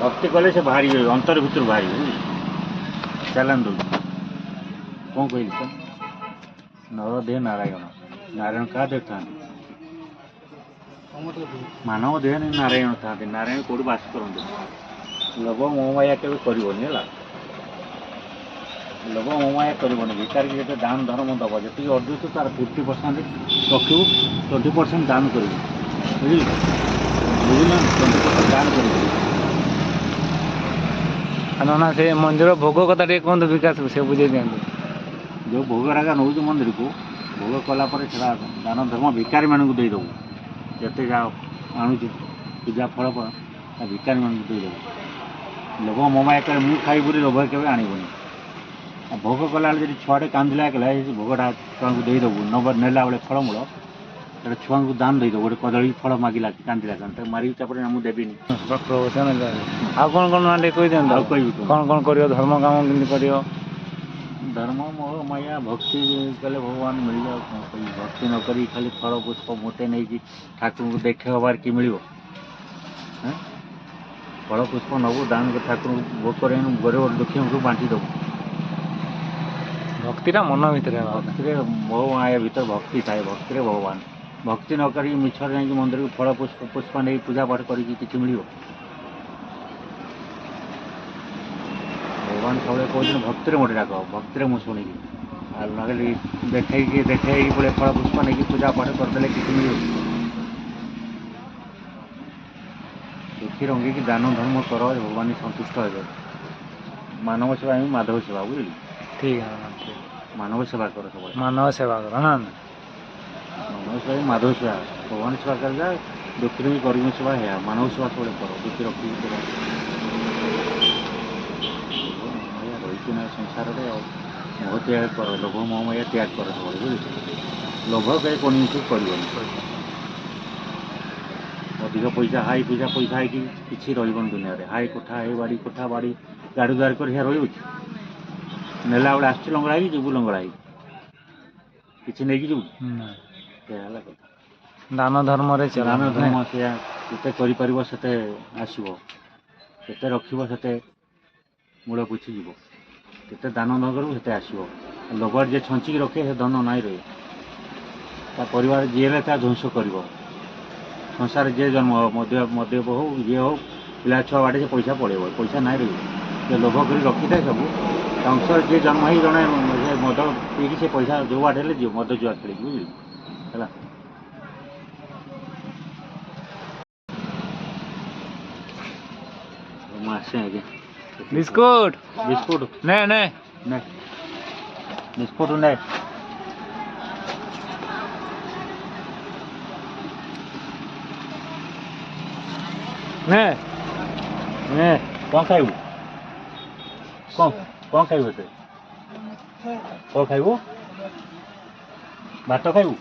ଭକ୍ତି କଲେ ସେ ବାହାରିବେ, ଅନ୍ତର ଭିତରୁ ବାହାରିବେ ବୁଝିଲେ। ଚାଲାନ୍ ଦଉଛି କ'ଣ କହିଲି ତ? ନର ଦେହ ନାରାୟଣ, ନାରାୟଣ କାହା ଦେହ ଥାନ୍ତି? ମାନବ ଦେହରେ ନାରାୟଣ ଥାନ୍ତି। ନାରାୟଣ କୋଉଠି ବାସ କରନ୍ତି? ଲୋଭ ମୋହମାୟା କେବେ କରିବନି ହେଲା। ଲୋଭ ମୋହମାୟା କରିବନି। ଭିକାରୀକି ଯେତେ ଦାନ ଧର୍ମ ଦେବ, ଯେତିକି ଅର୍ଜୁଛୁ ତାର 50% ରଖିବୁ, 20% ଦାନ କରିବୁ ବୁଝିଲୁ। ବୁଝିଲ 20% ଦାନ କରିବୁ। ନା ସେ ମନ୍ଦିର ଭୋଗ କଥା ଟିକେ କୁହନ୍ତୁ ବିକାଶକୁ, ସେ ବୁଝେଇ ଦିଅନ୍ତୁ। ଯେଉଁ ଭୋଗ ରାଗା ନେଉଛୁ ମନ୍ଦିରକୁ, ଭୋଗ କଲା ପରେ ସେଟା ଦାନ ଧର୍ମ ଭିକାରୀମାନଙ୍କୁ ଦେଇଦେବୁ। ଯେତେ ଯାହା ଆଣୁଛୁ ପୂଜା ଫଳ ତା ଭିକାରୀମାନଙ୍କୁ ଦେଇଦେବୁ। ଲୋଭ ମୋମାୟା କଲେ ମୁଁ ଖାଇବି ବୋଲି ଲୋଭ କେବେ ଆଣିବୁନି। ଆଉ ଭୋଗ କଲାବେଳେ ଯଦି ଛୁଆଟେ କାନ୍ଦିଲା ଏକଲା, ସେ ଭୋଗଟା ଛୁଆଙ୍କୁ ଦେଇଦେବୁ। ନେଲା ବେଳେ ଫଳମୂଳ ସେଟା ଛୁଆଙ୍କୁ ଦାନ ଦେଇଦେବୁ। ଗୋଟେ କଦଳୀ ଫଳ ମାଗିଲା କାନ୍ଦିଲା କାରଣ ତାକୁ ମାରିକି ତାପରେ ମୁଁ ଦେବିନି। ଆଉ କ'ଣ କ'ଣ ଟିକେ କହିଦିଅନ୍ତୁ। ଆଉ କହିବି କ'ଣ କ'ଣ କରିବ, ଧର୍ମ କାମ କେମିତି କରିବ? ଧର୍ମ ମୋହ ମାୟା ଭକ୍ତି କଲେ ଭଗବାନ ମିଳିବେ। ଆଉ କ'ଣ କହିବି? ଭକ୍ତି ନ କରି ଖାଲି ଫଳ ପୁଷ୍ପ ମୋଟେ ନେଇକି ଠାକୁରଙ୍କୁ ଦେଖେଇବାର କି ମିଳିବ? ଫଳ ପୁଷ୍ପ ନେବୁ, ଦାନ ଠାକୁରଙ୍କୁ ଭୋଗ କରିବୁ, ଗରିବ ଦୁଃଖୀଙ୍କୁ ବାଣ୍ଟି ଦେବୁ। ଭକ୍ତିଟା ମନ ଭିତରେ ହେବା କଥା। ଭକ୍ତିରେ ମୋହ ମାୟା ଭିତରେ ଭକ୍ତି ଥାଏ, ଭକ୍ତିରେ ଭଗବାନ। ଭକ୍ତି ନ କରିକି ମିଛରେ ଯାଇକି ମନ୍ଦିରକୁ ଫଳ ପୁଷ୍ପ ନେଇ ପୂଜା ପାଠ କରିକି କିଛି ମିଳିବ? ଭଗବାନ ସବୁବେଳେ କହୁଛନ୍ତି ଭକ୍ତିରେ ମୋତେ ଡାକ, ଭକ୍ତିରେ ମୁଁ ଶୁଣିବି। ଆଉ ନହେଲେ ଦେଖେଇକି ପଳେଇ ଫଳ ପୁଷ୍ପ ନେଇକି ପୂଜା ପାଠ କରିଦେଲେ କିଛି ମିଳିବ? ଦୁଃଖୀ ରଙ୍ଗିକି ଦାନ ଧର୍ମ କର, ଭଗବାନ ସନ୍ତୁଷ୍ଟ ହେବେ। ମାନବ ସେବା ହିଁ ମାଧବ ସେବା ବୁଝିଲି। ଠିକ୍ ମାନବ ସେବା କର ସବୁବେଳେ। ମାନବ ସେବା କର ନା। ମାନବ ସେବା ହିଁ ମାଧବ ସେବା। ଭଗବାନ ସେବା କରିଯା, ଦୁଃଖୀର ବି ଗରିବ ସେବା ହେୟା। ମାନବ ସେବା ସବୁବେଳେ କର, ଦୁଃଖୀ ରଖିକି କର। ରହିଛି ନା ସଂସାରରେ, ଆଉ ମୋହ ତ୍ୟାଗ କର, ଲୋଭ ମୋହମାୟା ତ୍ୟାଗ କର ସବୁବେଳେ ବୁଝିଲି। ଲୋଭ କେହି କୋଉ ଜିନିଷକୁ କରିବନି। ଅଧିକ ପଇସା ପଇସା ହେଇକି କିଛି ରହିବନି ଦୁନିଆରେ। କୋଠା ବାଡ଼ି କୋଠା ବାଡ଼ି ଗାଡ଼ି ଦ୍ୱାର କରି ରହିବ କି? ନେଲା ବେଳେ ଆସୁଛି ଲଙ୍ଗଳା ହେଇକି, ଯିବୁ ଲଙ୍ଗଳା ହେଇକି। କିଛି ନେଇକି ଯିବୁ? ସେଇଆ ହେଲା କଥା। ଦାନ ଧର୍ମରେ ଦାନ ଧର୍ମ ସେଇଆ, ଯେତେ କରିପାରିବ ସେତେ ଆସିବ, ଯେତେ ରଖିବ ସେତେ ମୂଳ ପୋଛିଯିବ। ଯେତେ ଦାନ ନ କରିବୁ ସେତେ ଆସିବ। ଲୋଭରେ ଯିଏ ଛଞ୍ଚିକି ରଖେ ସେ ଧନ ନାହିଁ ରହେ। ତା ପରିବାର ଯିଏ ହେଲେ ତା ଧ୍ୱଂସ କରିବ। ସଂସାରରେ ଯିଏ ଜନ୍ମ ହେବ, ମଦ୍ୟପ ହଉ ଯିଏ ହଉ, ପିଲା ଛୁଆ ବାଟେ ସେ ପଇସା ପଳେଇବ, ପଇସା ନାହିଁ ରହିବ। ଯେ ଲୋଭ କରି ରଖିଥାଏ ସବୁ, ତା ଅଂଶରେ ଯିଏ ଜନ୍ମ ହେଇ ଜଣେ ମଦ ପିଇକି ସେ ପଇସା ଯେଉଁ ବାଟେ ହେଲେ ଯିବ, ମଦ ଜୁଆ ଖେଳିକି ବୁଝିଲି ହେଲା। ମୁଁ ଆସେ ଆଜ୍ଞା। ବିସ୍କୁଟ ବିସ୍କୁଟ ନେ ବିସ୍କୁଟ ନେ। କ'ଣ ଖାଇବୁ? କ'ଣ ଖାଇବୁ ଏତେ? କ'ଣ ଖାଇବୁ? ଭାତ ଖାଇବୁ?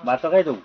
ଭାତ ଖାଇଦେବୁ?